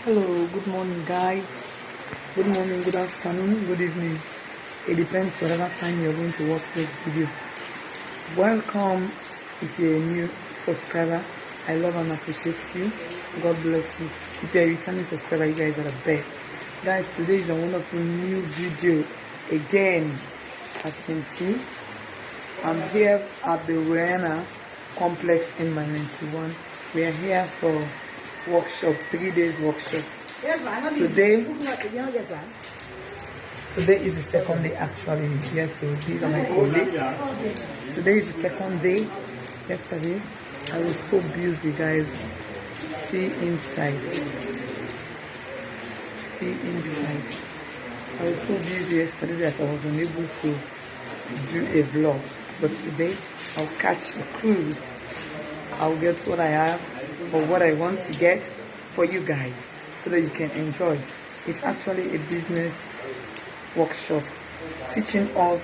Hello, good morning, guys. Good morning, good afternoon, good evening. It depends whatever time you're going to watch this video. Welcome if you're a new subscriber. I love and appreciate you. God bless you. If you're a returning subscriber, you guys are the best. Guys, today is a wonderful new video. Again, as you can see, I'm here at the Rihanna complex in my 91. We are here for workshop, 3 days workshop. Today is the second day actually. Yes, so these are my colleagues. Today is the second day. Yesterday I was so busy, guys. See inside. I was so busy yesterday that I was unable to do a vlog. But today I'll catch the cruise. I'll get what I have or what I want to get for you guys so that you can enjoy. It's actually a business workshop teaching us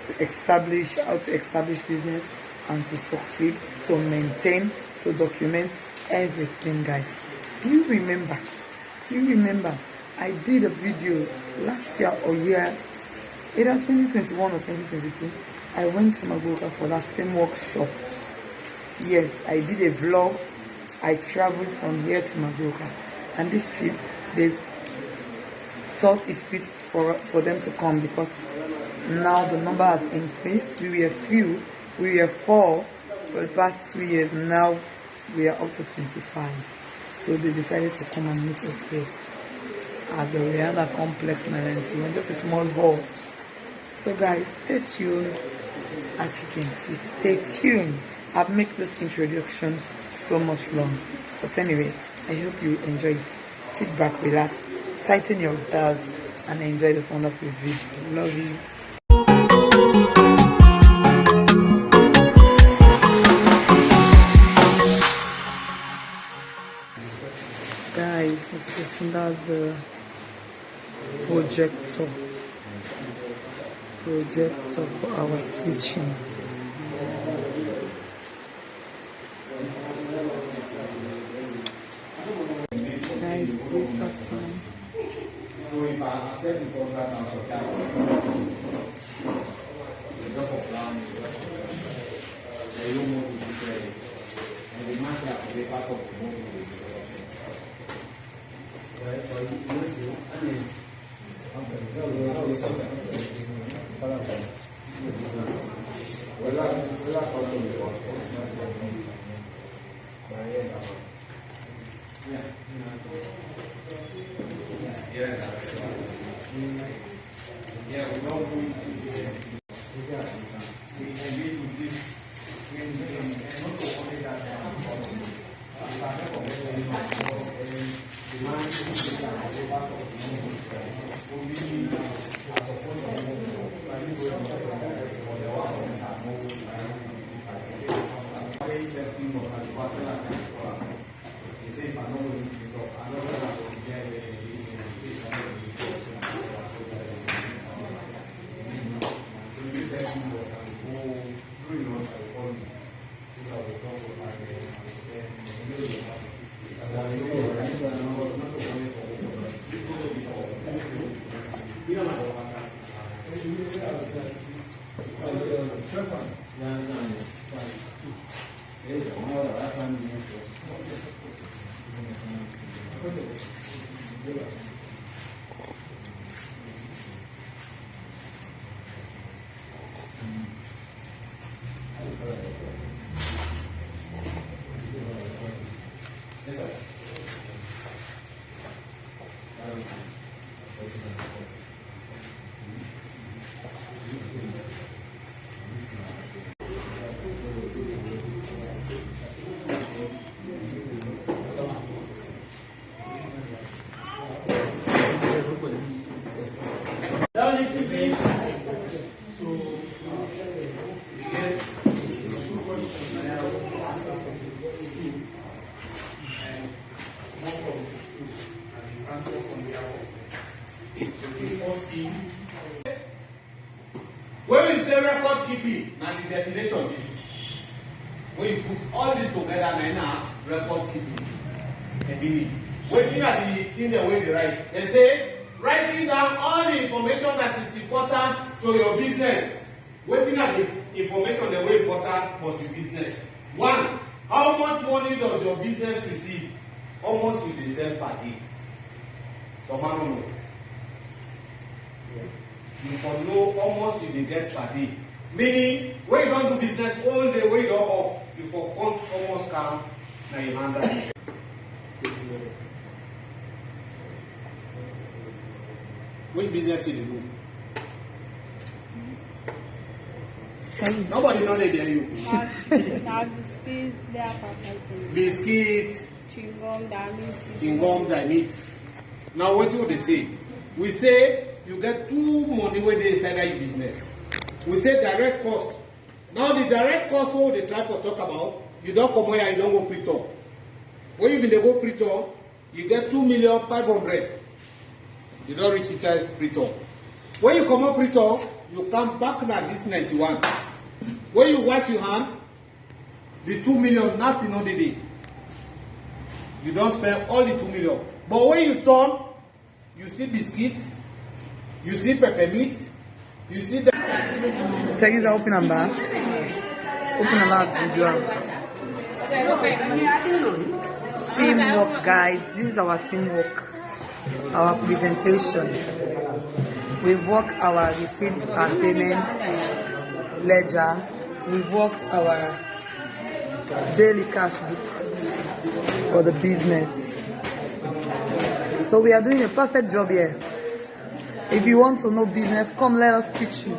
to establish how to establish business and to succeed, to maintain, to document everything, guys. Do you remember I did a video last year or year, either 2021 or 2022. I went to Magoka for that same workshop. Yes, I did a vlog. I traveled from here to Magoka, and this trip they thought it fit for them to come because now the number has increased. We were few, we were 4 for the past 2 years. Now we are up to 25. So they decided to come and meet us here at the Rihanna complex in Nigeria, just a small hall. So guys, stay tuned. As you can see, stay tuned. I've made this introduction so much long, but anyway, I hope you enjoy it. Sit back, relax, tighten your belts, and enjoy this wonderful video. Love you. Guys, that's the projector for our teaching. Guys, breakfast time. When we say record keeping, now the definition is when you put all this together, now record keeping. Waiting at the thing the way they write. They say, writing down all the information that is important to your business. Waiting at the information the way important for your business. 1. How much money does your business receive? Almost you dey sell per day. Some man don't know. You for know almost you dey get per day. Meaning, when you don't do business all day, when you don't off, you for count almost count na you handle it. Which business you dey do? Nobody know they hear you. Biscuit, chewing-gum, meat. Now what do they say? We say you get two money where they inside your business. We say direct cost. Now the direct cost what they try for talk about, you don't come here and you don't go free tour. When you been they go free tour, you get 2,500,000. You don't reach each other free tour. When you come up free tour, you come back now this 91. When you wash your hand, the 2 million nothing on the day. You don't spend all the 2 million. But when you turn, you see biscuits, you see peppermint, you see the Things are open and back. Open and back video. Teamwork, guys. This is our teamwork. Our presentation. We work our receipts and payment ledger. We worked our daily cash book for the business. So we are doing a perfect job here. If you want to know business, come let us teach you.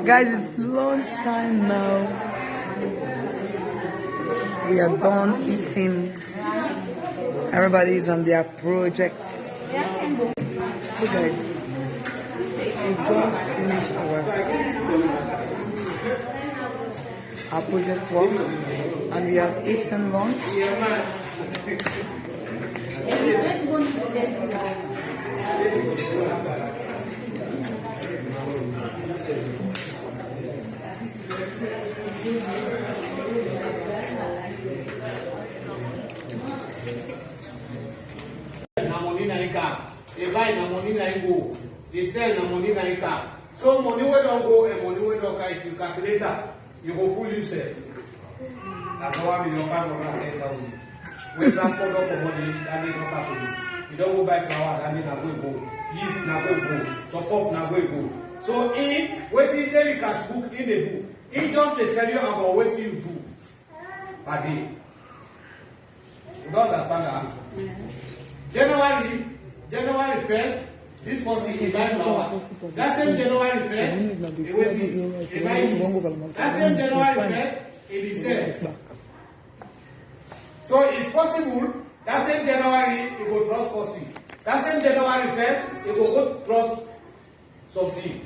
Guys, it's lunch time now. We are done eating. Everybody is on their projects. So guys, we just finished our project work and we have eaten lunch. They buy na money na go. They sell na money na car. So money where don't go and money where don't come. If you calculate that, you go full yourself. That's 1,510,000. When transport up for money, that means not happening. You don't go buy flour, that means not go. Yeast na go. Top up na go. So in waiting daily cash book in the book, it just they tell you about what you do per day. You don't understand that? January 1st, this person he buy flour. That same January 1st, he waiting. He buy yeast. That same January 1st, he be sell. So it's possible that same January he go trust person. That same January 1st, he go trust something.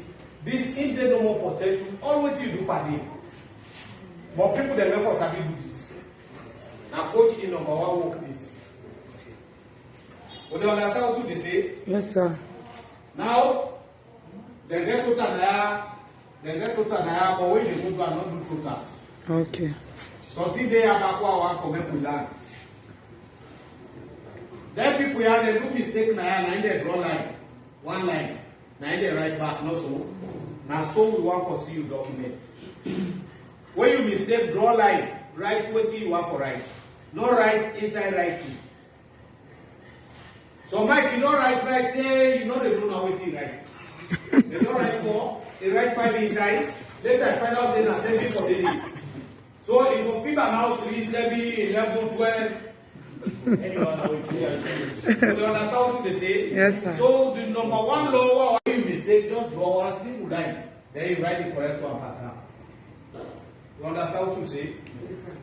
This each day no more for tell you all what you do per day. But people they never sabi do this. Now coach in number one work this. But they understand what they say? Yes, sir. Now, they get total now, but when they go to not do total. Okay. Something they have one for people learn. Then people here, they do mistake now, and they draw line. One line. Now they write back, no so. Now so we want for see you document. When you mistake, draw line. Write what you want for write. No write inside writing. So Mike, you don't write right there, you know they don't know what you write. They don't write 4, they write 5 inside. Later I find out saying 7 for the day. So if you figure out 3, 7, 11, 12. Anyone you understand what they say? Yes, sir. So the number one law, when you mistake, just draw one single line. Then you write the correct one pattern. You understand what you say? Yes, sir.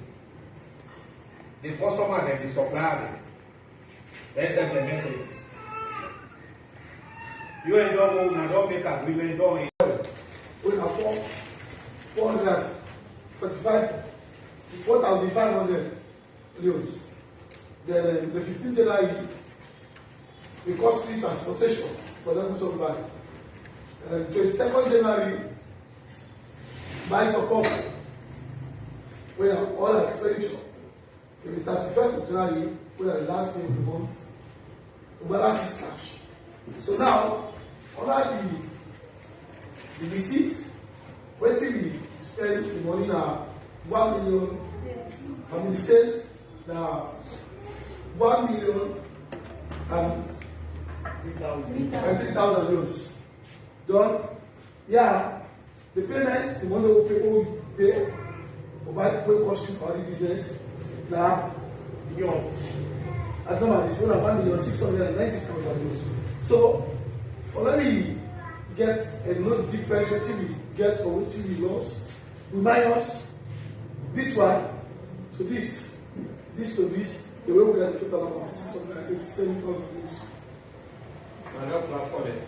The customer and the supplier. They send the message. You ain't don't make agreement, don't. We have 4,500 loans. Then the 15th January, we cost free transportation for them to buy. 22nd January, buy top up. We have all expenditure the 31st of January, when the last day of the month, the balance is cash. So now, under the receipts, what we spend the money now, 1 million, I mean, sales now 1 million and 3,000 loans. Done. Yeah, the payments, the money we pay, provide pay cost for the business. Now, at number is 1,690,000 loans. So, for let me get a note difference until we get or until we lost, we minus this one to this to this, the way we get the total amount of 687,000 loans. I don't clap for them.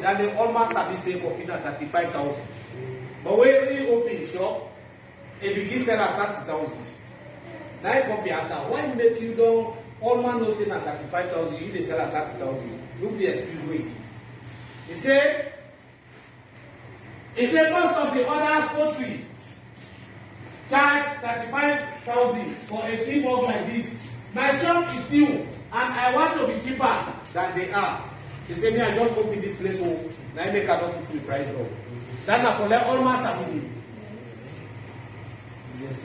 And they almost have the same profit at 35,000. But when we open shop, it begins sell at 30,000. Now you compare us. Why make you don't almost no sell at 35,000? You they sell at 30,000. Look the excuse way. He said, most of the others poultry charge 35,000 for a team work like this. My shop is new and I want to be cheaper than they are. He said, me, I just open this place home. Now I make a not put the price down. That's not for let almost something.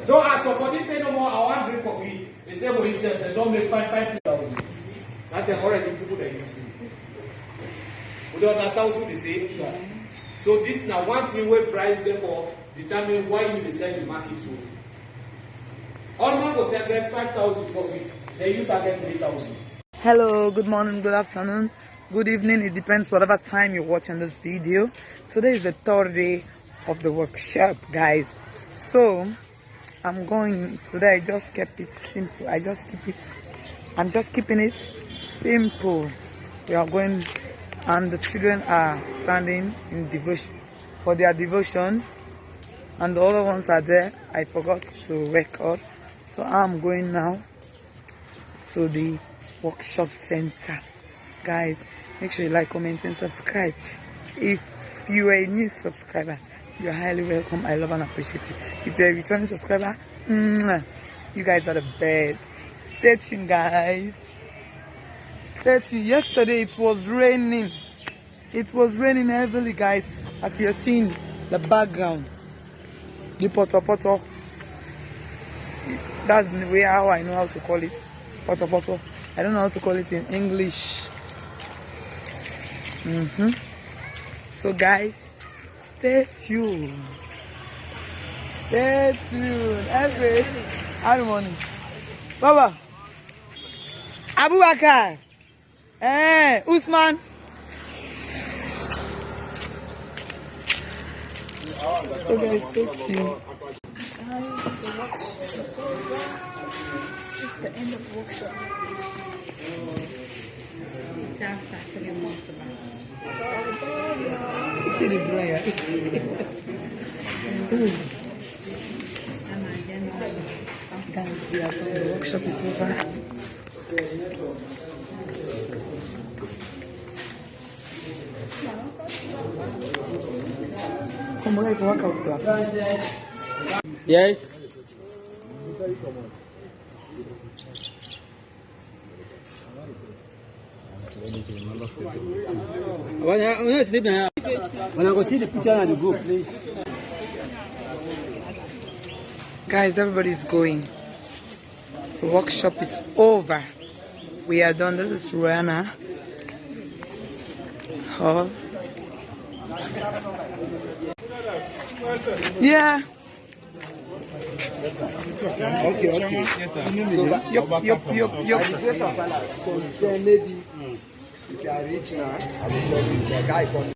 So as somebody say no more, I want drink coffee. They say, well, he said, they don't make 5,000. That's already people that use me. We don't understand what they say. Yeah. So this now one thing where price therefore determine why you decide to market so. Almost will target 5,000 profit, then you target 3,000. Hello, good morning, good afternoon, good evening. It depends whatever time you're watching this video. Today is the third day of the workshop, guys. So I'm going today. I just kept it simple. I'm just keeping it simple. We are going, and the children are standing in devotion for their devotion, and the other ones are there. I forgot to record, so I'm going now to the workshop center. Guys, make sure you like, comment, and subscribe. If you are a new subscriber, you're highly welcome. I love and appreciate you. If you're a returning subscriber, you guys are the best. Stay tuned, guys. Stay tuned. Yesterday it was raining. It was raining heavily, guys. As you're seeing the background, the poto. That's the way how I know how to call it. Poto. I don't know how to call it in English. So guys, stay tuned. Stay tuned. Every morning. Baba. Abubakar. Usman. So guys, stay tuned. The workshop is over. It's the end of the workshop. See the dryer. Guys, the workshop is over. Come on, work out. Yes. When I go see the picture and the group, please. Guys, everybody's going. The workshop is over. We are done. This is Rihanna Hall. Yeah. Okay. Yup. Maybe if you are rich now, I will tell you the guy comes.